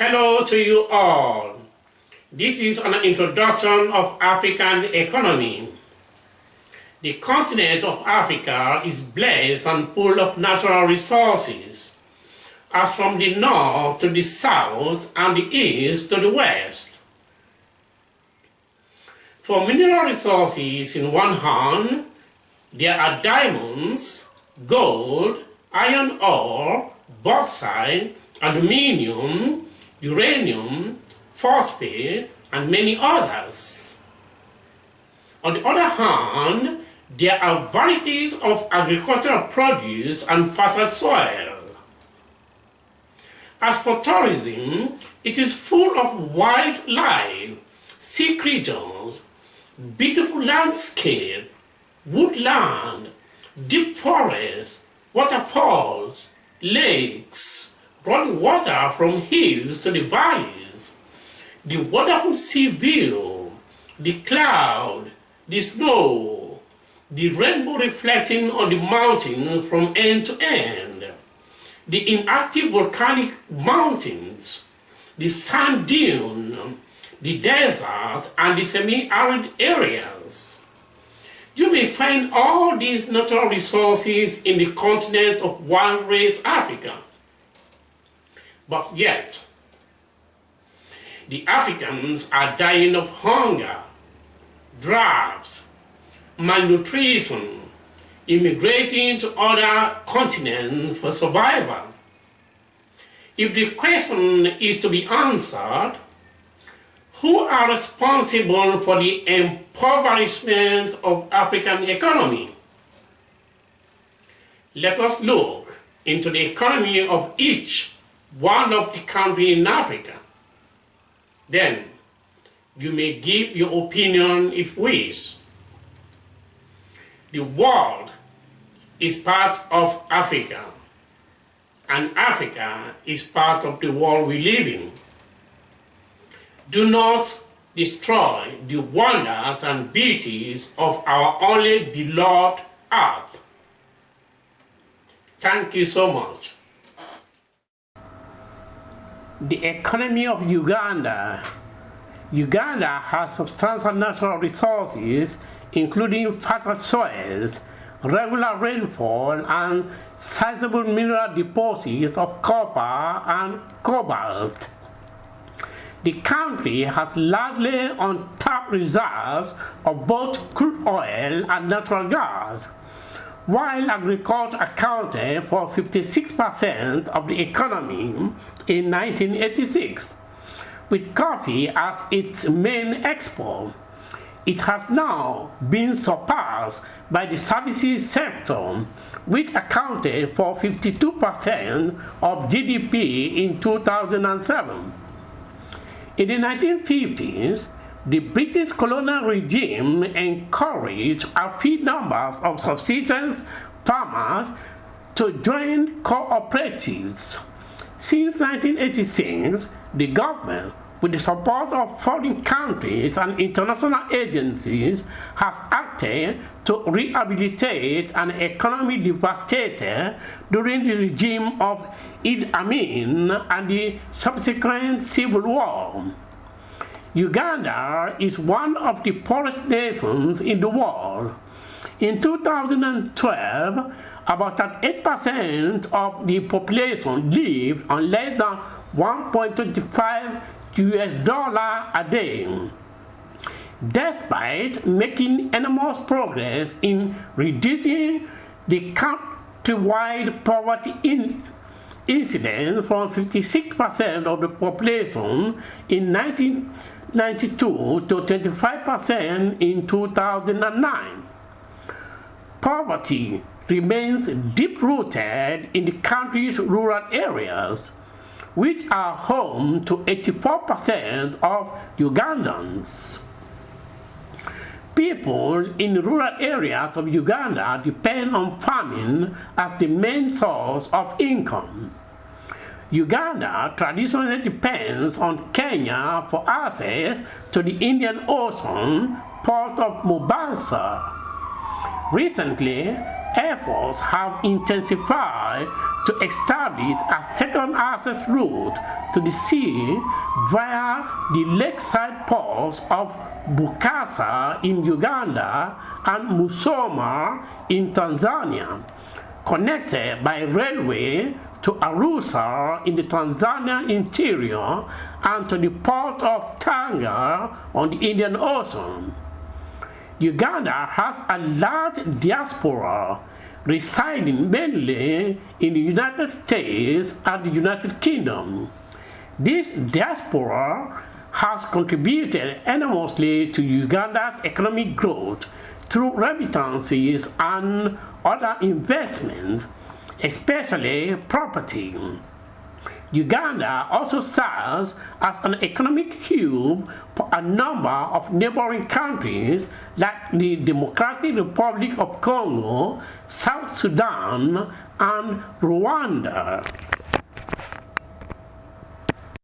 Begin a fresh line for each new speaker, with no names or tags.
Hello to you all. This is an introduction of African economy. The continent of Africa is blessed and full of natural resources, as from the north to the south and the east to the west. For mineral resources in one hand, there are diamonds, gold, iron ore, bauxite, aluminium, uranium, phosphate, and many others. On the other hand, there are varieties of agricultural produce and fertile soil. As for tourism, it is full of wildlife, sea creatures, beautiful landscape, woodland, deep forests, waterfalls, lakes, running water from hills to the valleys, the wonderful sea view, the cloud, the snow, the rainbow reflecting on the mountain from end to end, the inactive volcanic mountains, the sand dune, the desert, and the semi-arid areas. You may find all these natural resources in the continent of one race Africa. But yet, the Africans are dying of hunger, drought, malnutrition, immigrating to other continents for survival. If the question is to be answered, who are responsible for the impoverishment of African economy? Let us look into the economy of each one of the countries in Africa. Then you may give your opinion if wish. The world is part of Africa, and Africa is part of the world we live in. Do not destroy the wonders and beauties of our only beloved earth. Thank you so much. The economy of Uganda. Uganda has substantial natural resources, including fertile soils, regular rainfall, and sizable mineral deposits of copper and cobalt. The country has largely untapped reserves of both crude oil and natural gas, while agriculture accounted for 56% of the economy in 1986. With coffee as its main export, it has now been surpassed by the services sector, which accounted for 52% of GDP in 2007. In the 1950s, the British colonial regime encouraged a few numbers of subsistence farmers to join cooperatives. Since 1986, the government, with the support of foreign countries and international agencies, has acted to rehabilitate an economy devastated during the regime of Idi Amin and the subsequent civil war. Uganda is one of the poorest nations in the world. In 2012, about 8% of the population lived on less than $1.25 a day. Despite making enormous progress in reducing the countrywide poverty incidence from 56% of the population in 1992 to 25% in 2009. Poverty remains deep-rooted in the country's rural areas, which are home to 84% of Ugandans. People in rural areas of Uganda depend on farming as the main source of income. Uganda traditionally depends on Kenya for access to the Indian Ocean port of Mombasa. Recently, efforts have intensified to establish a second access route to the sea via the lakeside ports of Bukasa in Uganda and Musoma in Tanzania, connected by railway to Arusha in the Tanzania interior and to the port of Tanga on the Indian Ocean. Uganda has a large diaspora residing mainly in the United States and the United Kingdom. This diaspora has contributed enormously to Uganda's economic growth through remittances and other investments, especially property. Uganda also serves as an economic hub for a number of neighboring countries like the Democratic Republic of Congo, South Sudan, and Rwanda.